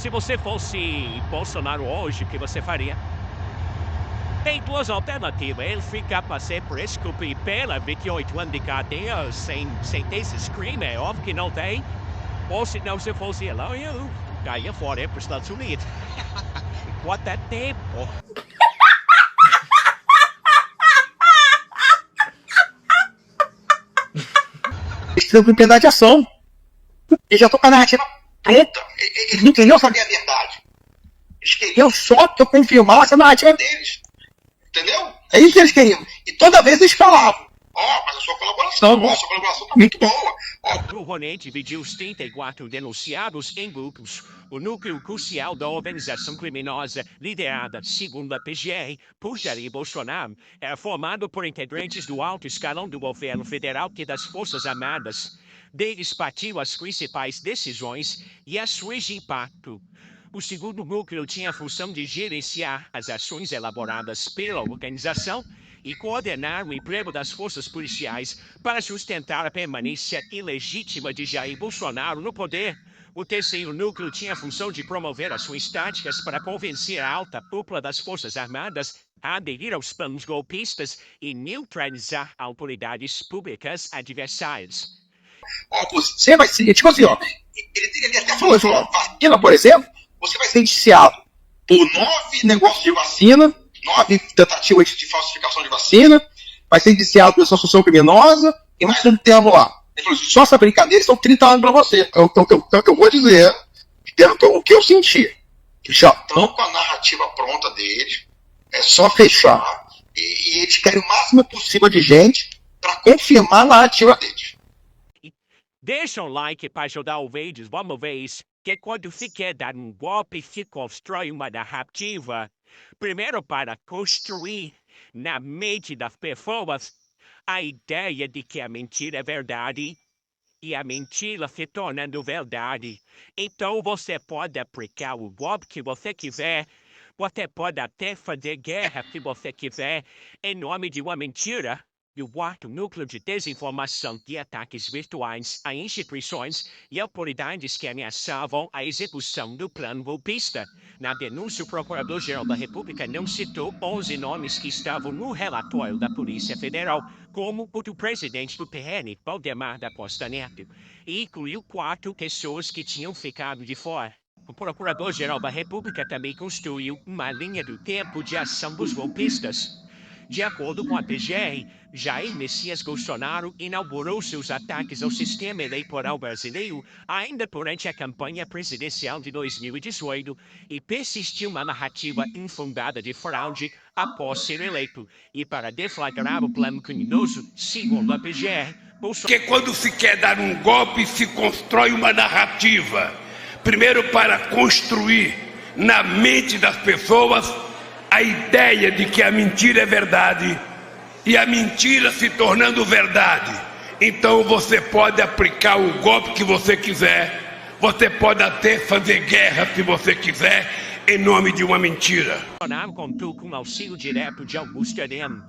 Se você fosse Bolsonaro hoje, o que você faria? Tem duas alternativas. Ele fica para ser presculpe pela 28 anos de cadeia sem ter esses crimes. É óbvio que não tem. Ou se não, se fosse ele, eu caía fora para os Estados Unidos. Quanto é tempo? Precisa de liberdade de ação. Ele já tô com a narrativa pronta. Eles não queriam saber a verdade. Eles queriam só que eu confirmasse a narrativa deles. Entendeu? É isso que eles queriam. E toda vez eles falavam: mas a sua colaboração tá muito boa. O Ronê dividiu os 34 denunciados em grupos. O núcleo crucial da organização criminosa, liderada, segundo a PGR, por Jair Bolsonaro, é formado por integrantes do alto escalão do governo federal e das Forças Armadas. Deles partiu as principais decisões e ações de impacto. O segundo núcleo tinha a função de gerenciar as ações elaboradas pela organização e coordenar o emprego das forças policiais para sustentar a permanência ilegítima de Jair Bolsonaro no poder. O terceiro núcleo tinha a função de promover ações táticas para convencer a alta cúpula das Forças Armadas a aderir aos planos golpistas e neutralizar autoridades públicas adversárias. Você vai ser, tipo assim, ele até falou isso, vacina, por exemplo, você vai ser indiciado por 9 negócios de vacina, 9 tentativas de falsificação de vacina, vai ser indiciado por associação criminosa e mais um tempo lá. Ele falou, só essa brincadeira são 30 anos pra você. É o que eu vou dizer, o que eu senti. Já estão com a narrativa pronta deles, é só fechar, e eles querem o máximo possível de gente para confirmar a narrativa deles. Deixa um like para ajudar o vídeo, vamos ver isso. Que quando se quer dar um golpe, se constrói uma narrativa. Primeiro para construir na mente das pessoas a ideia de que a mentira é verdade e a mentira se tornando verdade. Então você pode aplicar o golpe que você quiser, você pode até fazer guerra se você quiser, em nome de uma mentira. E o quarto núcleo de desinformação de ataques virtuais a instituições e autoridades que ameaçavam a execução do plano golpista. Na denúncia, o Procurador-Geral da República não citou 11 nomes que estavam no relatório da Polícia Federal, como o do presidente do PN, Valdemar da Costa Neto, e incluiu 4 pessoas que tinham ficado de fora. O Procurador-Geral da República também construiu uma linha do tempo de ação dos golpistas. De acordo com a PGR, Jair Messias Bolsonaro inaugurou seus ataques ao sistema eleitoral brasileiro ainda durante a campanha presidencial de 2018 e persistiu uma narrativa infundada de fraude após ser eleito. E para deflagrar o plano criminoso, segundo a PGR, Porque quando se quer dar um golpe, se constrói uma narrativa. Primeiro para construir na mente das pessoas a ideia de que a mentira é verdade e a mentira se tornando verdade. Então você pode aplicar o golpe que você quiser, você pode até fazer guerra se você quiser, em nome de uma mentira. Bolsonaro contou com auxílio direto de Augusto Heleno.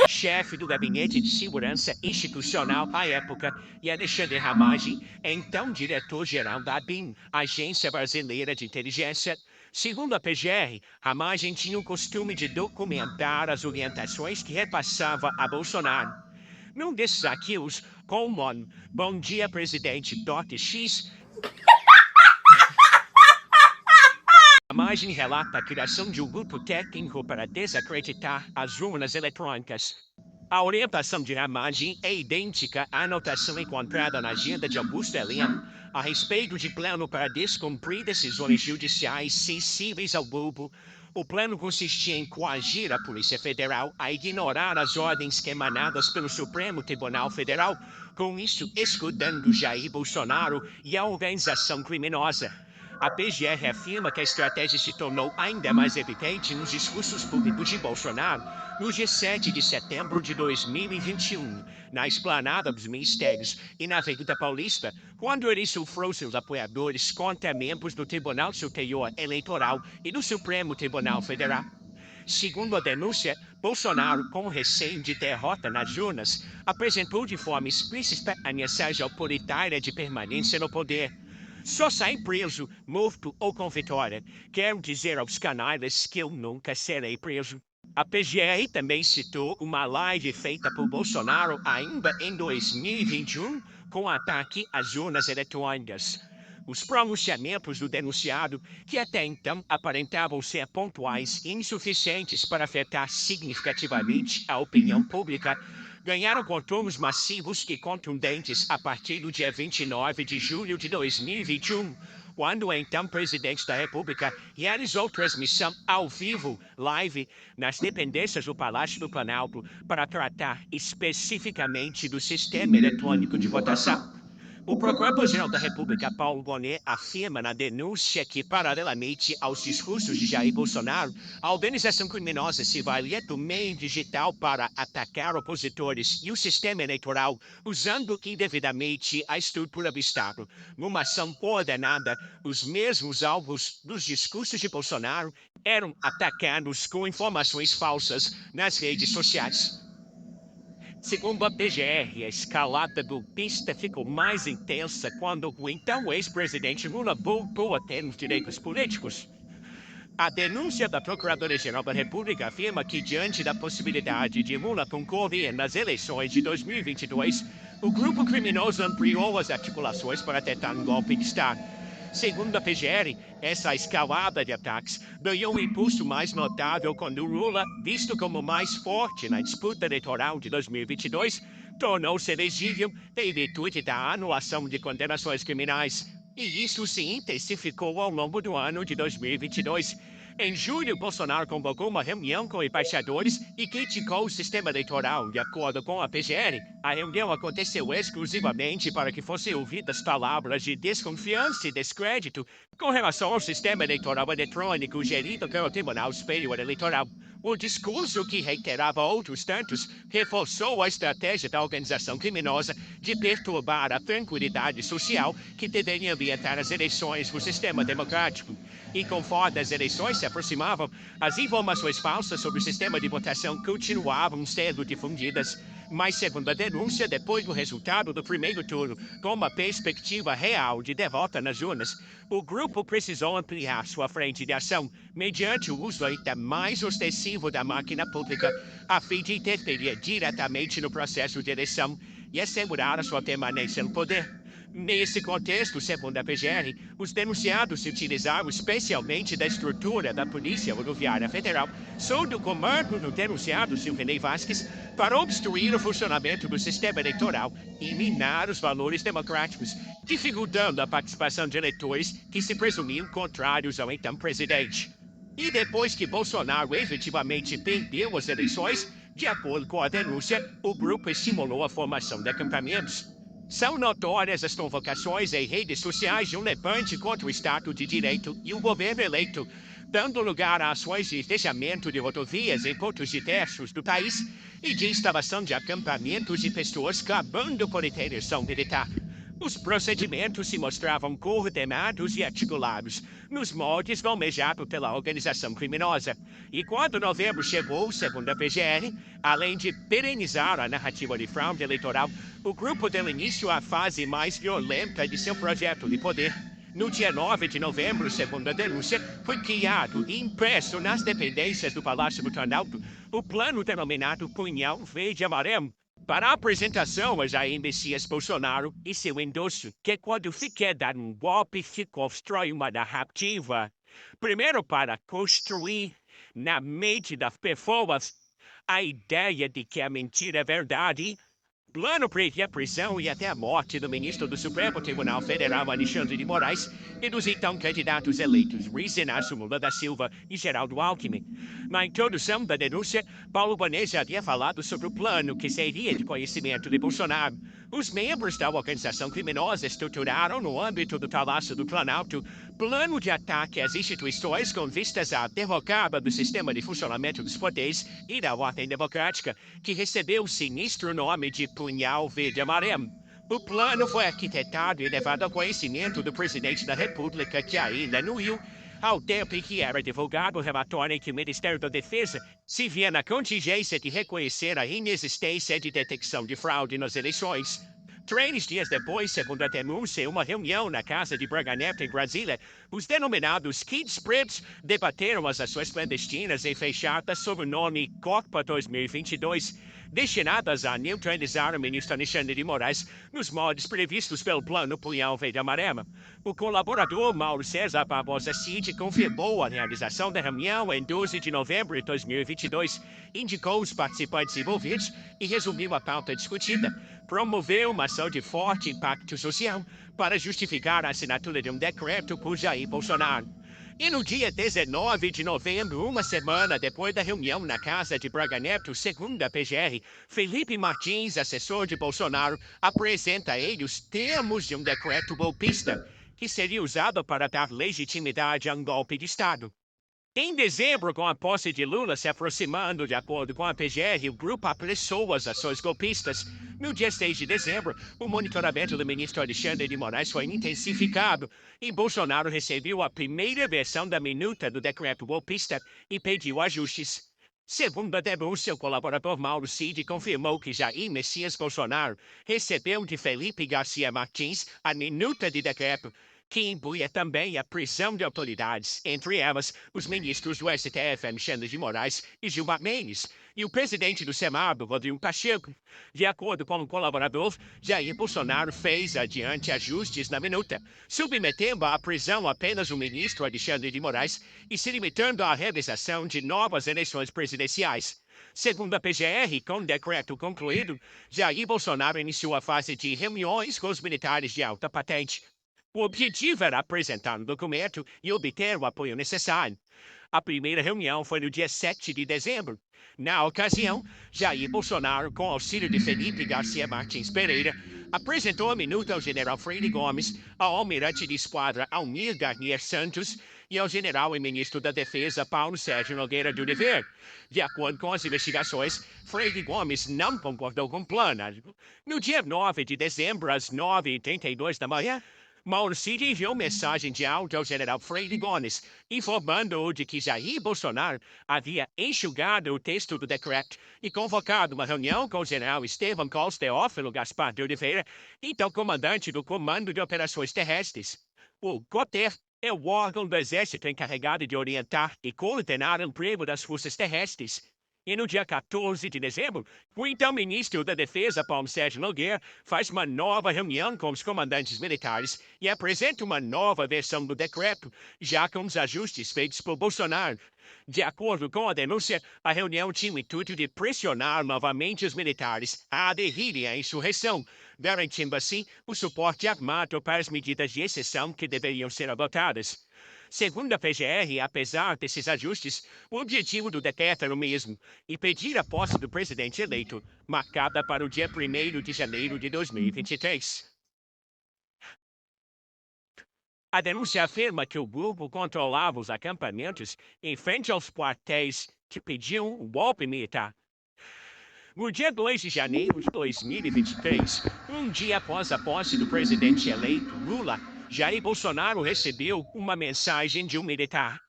Chefe do Gabinete de Segurança Institucional à época, e Alexandre Ramagem, então diretor-geral da ABIN, Agência Brasileira de Inteligência. Segundo a PGR, Ramagem tinha o costume de documentar as orientações que repassava a Bolsonaro. Num desses arquivos, como Bom Dia Presidente .x, Ramagem relata a criação de um grupo técnico para desacreditar as urnas eletrônicas. A orientação de Ramagem é idêntica à anotação encontrada na agenda de Augusto Heleno a respeito de plano para descumprir decisões judiciais sensíveis ao grupo. O plano consistia em coagir a Polícia Federal a ignorar as ordens emanadas pelo Supremo Tribunal Federal, com isso escudando Jair Bolsonaro e a organização criminosa. A PGR afirma que a estratégia se tornou ainda mais evidente nos discursos públicos de Bolsonaro no dia 7 de setembro de 2021, na esplanada dos ministérios e na Avenida Paulista, quando ele sufrou seus apoiadores contra membros do Tribunal Superior Eleitoral e do Supremo Tribunal Federal. Segundo a denúncia, Bolsonaro, com receio de derrota nas urnas, apresentou de forma explícita a mensagem autoritária de permanência no poder. Só sai preso, morto ou com vitória. Quero dizer aos canalhas que eu nunca serei preso. A PGR também citou uma live feita por Bolsonaro ainda em 2021 com ataque às urnas eletrônicas. Os pronunciamentos do denunciado, que até então aparentavam ser pontuais e insuficientes para afetar significativamente a opinião pública, ganharam contornos massivos e contundentes a partir do dia 29 de julho de 2021, quando o então presidente da República realizou transmissão ao vivo, live, nas dependências do Palácio do Planalto para tratar especificamente do sistema eletrônico de votação. O Procurador-Geral da República, Paulo Gonet, afirma na denúncia que, paralelamente aos discursos de Jair Bolsonaro, a organização criminosa se valia do meio digital para atacar opositores e o sistema eleitoral, usando indevidamente a estrutura do Estado. Numa ação coordenada, os mesmos alvos dos discursos de Bolsonaro eram atacados com informações falsas nas redes sociais. Segundo a PGR, a escalada golpista ficou mais intensa quando o então ex-presidente Lula voltou a ter os direitos políticos. A denúncia da Procuradora-Geral da República afirma que, diante da possibilidade de Lula concorrer nas eleições de 2022, o grupo criminoso ampliou as articulações para tentar um golpe de Estado. Segundo a PGR, essa escalada de ataques ganhou um impulso mais notável quando Lula, visto como mais forte na disputa eleitoral de 2022, tornou-se elegível em virtude da anulação de condenações criminais. E isso se intensificou ao longo do ano de 2022. Em julho, Bolsonaro convocou uma reunião com embaixadores e criticou o sistema eleitoral. De acordo com a PGR, a reunião aconteceu exclusivamente para que fossem ouvidas palavras de desconfiança e descrédito com relação ao sistema eleitoral eletrônico gerido pelo Tribunal Superior Eleitoral. O discurso, que reiterava outros tantos, reforçou a estratégia da organização criminosa de perturbar a tranquilidade social que deveria ambientar as eleições no sistema democrático. E conforme as eleições se aproximavam, as informações falsas sobre o sistema de votação continuavam sendo difundidas. Mas, segundo a denúncia, depois do resultado do primeiro turno, com uma perspectiva real de derrota nas urnas, o grupo precisou ampliar sua frente de ação mediante o uso ainda mais ostensivo da máquina pública, a fim de interferir diretamente no processo de eleição e assegurar a sua permanência no poder. Nesse contexto, segundo a PGR, os denunciados se utilizaram especialmente da estrutura da Polícia Rodoviária Federal, sob o comando do denunciado Silvinei Vasquez, para obstruir o funcionamento do sistema eleitoral e minar os valores democráticos, dificultando a participação de eleitores que se presumiam contrários ao então presidente. E depois que Bolsonaro efetivamente perdeu as eleições, de acordo com a denúncia, o grupo estimulou a formação de acampamentos. São notórias as convocações em redes sociais de um levante contra o Estado de Direito e o governo eleito, dando lugar a ações de fechamento de rodovias em pontos diversos do país e de instalação de acampamentos de pessoas clamando por intervenção militar. Os procedimentos se mostravam coordenados e articulados, nos moldes almejados pela organização criminosa. E quando novembro chegou, segundo a PGR, além de perenizar a narrativa de fraude eleitoral, o grupo deu início à fase mais violenta de seu projeto de poder. No dia 9 de novembro, segundo a denúncia, foi criado e impresso nas dependências do Palácio do Planalto o plano denominado Punhal Verde e Amarelo, para a apresentação a Jair Messias Bolsonaro e seu endosso, que quando quer dar um golpe, se constrói uma narrativa. Primeiro, para construir na mente das pessoas a ideia de que a mentira é verdade, Plano previa a prisão e até a morte do ministro do Supremo Tribunal Federal, Alexandre de Moraes, e dos então candidatos eleitos, Luiz Inácio Lula da Silva e Geraldo Alckmin. Na introdução da denúncia, Paulo Bonet havia falado sobre o plano que seria de conhecimento de Bolsonaro. Os membros da organização criminosa estruturaram, no âmbito do Palácio do Planalto, plano de ataque às instituições com vistas à derrocada do sistema de funcionamento dos poderes e da ordem democrática, que recebeu o sinistro nome de Punhal Verde Amarelo. O plano foi arquitetado e levado ao conhecimento do presidente da República, que ainda no Rio, ao tempo em que era divulgado o relatório em que o Ministério da Defesa se via na contingência de reconhecer a inexistência de detecção de fraude nas eleições. 3 dias depois, segundo a denúncia, em uma reunião na casa de Braga Neto, em Brasília, os denominados Kids Preps debateram as ações clandestinas e fechadas sob o nome Copa 2022, destinadas a neutralizar o ministro Alexandre de Moraes nos moldes previstos pelo Plano Punhal Verde Amarelo. O colaborador Mauro César Barbosa Cid confirmou a realização da reunião em 12 de novembro de 2022, indicou os participantes envolvidos e resumiu a pauta discutida. Promoveu uma ação de forte impacto social para justificar a assinatura de um decreto por Jair Bolsonaro. E no dia 19 de novembro, uma semana depois da reunião na casa de Braga Neto, segundo a PGR, Felipe Martins, assessor de Bolsonaro, apresenta a ele os termos de um decreto golpista, que seria usado para dar legitimidade a um golpe de Estado. Em dezembro, com a posse de Lula se aproximando, de acordo com a PGR, o grupo apressou as ações golpistas. No dia 6 de dezembro, o monitoramento do ministro Alexandre de Moraes foi intensificado e Bolsonaro recebeu a primeira versão da minuta do decreto golpista e pediu ajustes. Segundo a denúncia, o colaborador Mauro Cid confirmou que Jair Messias Bolsonaro recebeu de Felipe Garcia Martins a minuta de decreto, que imbuía também a prisão de autoridades, entre elas os ministros do STF, Alexandre de Moraes e Gilmar Mendes, e o presidente do Senado, Rodrigo Pacheco. De acordo com o colaborador, Jair Bolsonaro fez adiante ajustes na minuta, submetendo à prisão apenas o ministro Alexandre de Moraes e se limitando à realização de novas eleições presidenciais. Segundo a PGR, com o decreto concluído, Jair Bolsonaro iniciou a fase de reuniões com os militares de alta patente. O objetivo era apresentar um documento e obter o apoio necessário. A primeira reunião foi no dia 7 de dezembro. Na ocasião, Jair Bolsonaro, com auxílio de Felipe Garcia Martins Pereira, apresentou a minuta ao general Freire Gomes, ao almirante de esquadra Almir Garnier Santos e ao general e ministro da Defesa Paulo Sérgio Nogueira de Oliveira. De acordo com as investigações, Freire Gomes não concordou com o plano. No dia 9 de dezembro, às 9h32 da manhã, Mauro Cid enviou mensagem de áudio ao general Freire Gomes, informando-o de que Jair Bolsonaro havia enxugado o texto do decreto e convocado uma reunião com o general Estevam Cols Teófilo Gaspar de Oliveira, então comandante do Comando de Operações Terrestres. O COTER é o órgão do Exército encarregado de orientar e coordenar o emprego das forças terrestres. E no dia 14 de dezembro, o então ministro da Defesa, Paulo Sérgio Nogueira, faz uma nova reunião com os comandantes militares e apresenta uma nova versão do decreto, já com os ajustes feitos por Bolsonaro. De acordo com a denúncia, a reunião tinha o intuito de pressionar novamente os militares a aderirem à insurreição, garantindo assim o suporte armado para as medidas de exceção que deveriam ser adotadas. Segundo a PGR, apesar desses ajustes, o objetivo do decreto era o mesmo, impedir a posse do presidente eleito, marcada para o dia 1º de janeiro de 2023. A denúncia afirma que o grupo controlava os acampamentos em frente aos quartéis que pediam o golpe militar. No dia 2 de janeiro de 2023, um dia após a posse do presidente eleito Lula, Jair Bolsonaro recebeu uma mensagem de um militar.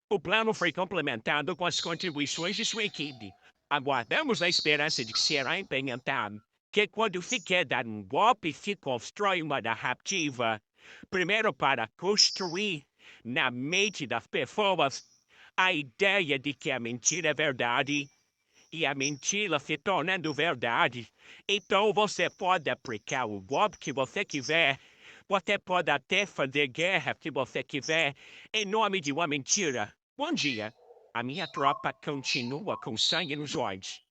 O plano foi complementado com as contribuições de sua equipe. Aguardamos a esperança de que será implementado, que quando se quer dar um golpe se constrói uma narrativa. Primeiro para construir na mente das pessoas a ideia de que a mentira é verdade e a mentira se tornando verdade. Então você pode aplicar o golpe que você quiser. Você pode até fazer guerra se você quiser, em nome de uma mentira. Bom dia. A minha tropa continua com sangue nos olhos.